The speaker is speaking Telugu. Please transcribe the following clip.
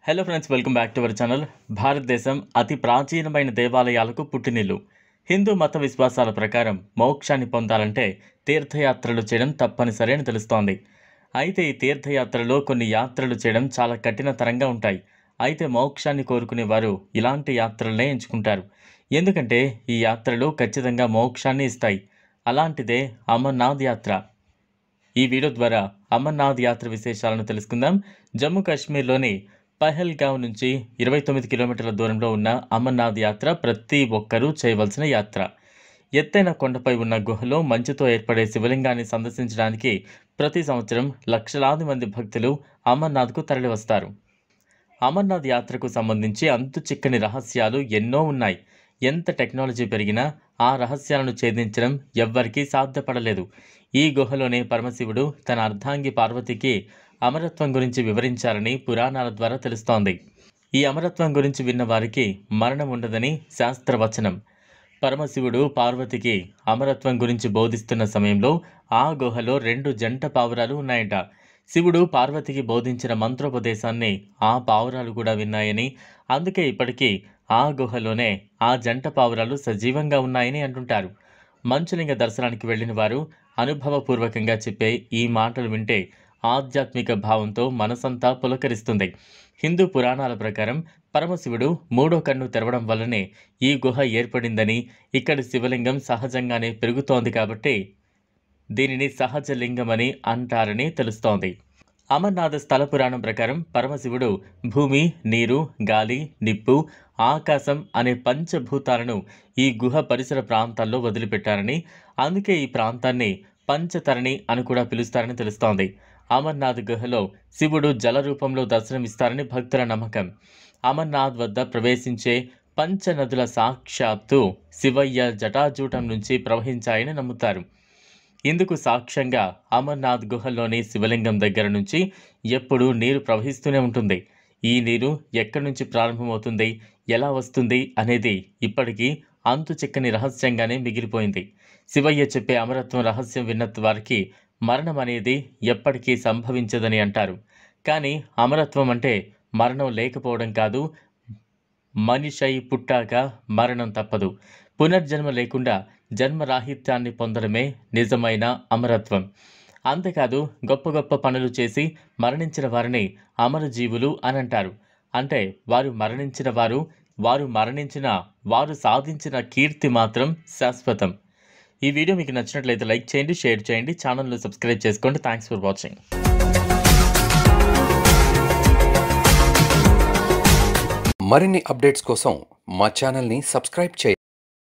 Hello friends, welcome back to our channel. భారతదేశం అతి ప్రాచీనమైన దేవాలయాలకు పుట్టినిల్లు. హిందూ మత విశ్వాసాల ప్రకారం మోక్షాన్ని పొందాలంటే తీర్థయాత్రలు చేయడం తప్పనిసరి అని తెలుస్తోంది. అయితే ఈ తీర్థయాత్రలో కొన్ని యాత్రలు చేయడం చాలా కఠినతరంగా ఉంటాయి. అయితే మోక్షాన్ని కోరుకునే వారు ఇలాంటి యాత్రలనే ఎంచుకుంటారు. ఎందుకంటే ఈ యాత్రలు ఖచ్చితంగా మోక్షాన్ని ఇస్తాయి. అలాంటిదే అమర్నాథ్ యాత్ర. ఈ వీడియో ద్వారా అమర్నాథ్ యాత్ర విశేషాలను తెలుసుకుందాం. జమ్మూ కాశ్మీర్లోని పహల్గావ్ నుంచి 29 కిలోమీటర్ల దూరంలో ఉన్న అమర్నాథ్ యాత్ర ప్రతి ఒక్కరూ చేయవలసిన యాత్ర. ఎత్తైన కొండపై ఉన్న గుహలో మంచుతో ఏర్పడే శివలింగాన్ని సందర్శించడానికి ప్రతి సంవత్సరం లక్షలాది మంది భక్తులు అమర్నాథ్కు తరలివస్తారు. అమర్నాథ్ యాత్రకు సంబంధించి అంతుచిక్కని రహస్యాలు ఎన్నో ఉన్నాయి. ఎంత టెక్నాలజీ పెరిగినా ఆ రహస్యాలను ఛేదించడం ఎవ్వరికీ సాధ్యపడలేదు. ఈ గుహలోనే పరమశివుడు తన అర్ధాంగి పార్వతికి అమరత్వం గురించి వివరించారని పురాణాల ద్వారా తెలుస్తోంది. ఈ అమరత్వం గురించి విన్న వారికి మరణం ఉండదని శాస్త్రవచనం. పరమశివుడు పార్వతికి అమరత్వం గురించి బోధిస్తున్న సమయంలో ఆ గుహలో 2 జంట పావురాలు ఉన్నాయట. శివుడు పార్వతికి బోధించిన మంత్రోపదేశాన్ని ఆ పావురాలు కూడా విన్నాయని, అందుకే ఇప్పటికీ ఆ గుహలోనే ఆ జంట పావురాలు సజీవంగా ఉన్నాయని అంటుంటారు. మంచులింగ దర్శనానికి వెళ్ళిన వారు అనుభవపూర్వకంగా చెప్పే ఈ మాటలు వింటే ఆధ్యాత్మిక భావంతో మనసంతా పులకరిస్తుంది. హిందూ పురాణాల ప్రకారం పరమశివుడు 3వ కన్ను తెరవడం వల్లనే ఈ గుహ ఏర్పడిందని, ఇక్కడి శివలింగం సహజంగానే పెరుగుతోంది కాబట్టి దీనిని సహజలింగమని అంటారని తెలుస్తోంది. అమర్నాథ్ స్థల పురాణం ప్రకారం పరమశివుడు భూమి, నీరు, గాలి, నిప్పు, ఆకాశం అనే పంచభూతాలను ఈ గుహ పరిసర ప్రాంతాల్లో వదిలిపెట్టారని, అందుకే ఈ ప్రాంతాన్ని పంచతరణి అని కూడా పిలుస్తారని తెలుస్తోంది. అమర్నాథ్ గుహలో శివుడు జల రూపంలో దర్శనమిస్తారని భక్తుల నమ్మకం. అమర్నాథ్ వద్ద ప్రవేశించే పంచనదుల సాక్షాత్తు శివయ్య జటాజూటం నుంచి ప్రవహించాయని నమ్ముతారు. ఇందుకు సాక్ష్యంగా అమర్నాథ్ గుహలోని శివలింగం దగ్గర నుంచి ఎప్పుడూ నీరు ప్రవహిస్తూనే ఉంటుంది. ఈ నీరు ఎక్కడి నుంచి ప్రారంభమవుతుంది, ఎలా వస్తుంది అనేది ఇప్పటికీ అంతు చిక్కని రహస్యంగానే మిగిలిపోయింది. శివయ్య చెప్పే అమరత్వం రహస్యం విన్న వారికి మరణం అనేది ఎప్పటికీ సంభవించదని అంటారు. కానీ అమరత్వం అంటే మరణం లేకపోవడం కాదు. మనిషై పుట్టాక మరణం తప్పదు. పునర్జన్మ లేకుండా జన్మరాహిత్యాన్ని పొందడమే నిజమైన అమరత్వం. అంతేకాదు, గొప్ప గొప్ప పనులు చేసి మరణించిన వారిని అమరజీవులు అని అంటారు. అంటే వారు మరణించిన వారు సాధించిన కీర్తి మాత్రం శాశ్వతం. ఈ వీడియో మీకు నచ్చినట్లయితే లైక్ చేయండి, షేర్ చేయండి, ఛానల్ను సబ్స్క్రైబ్ చేసుకోండి. Thanks for watching. మరిన్ని అప్డేట్స్ కోసం మా ఛానల్ని సబ్స్క్రైబ్ చేయండి.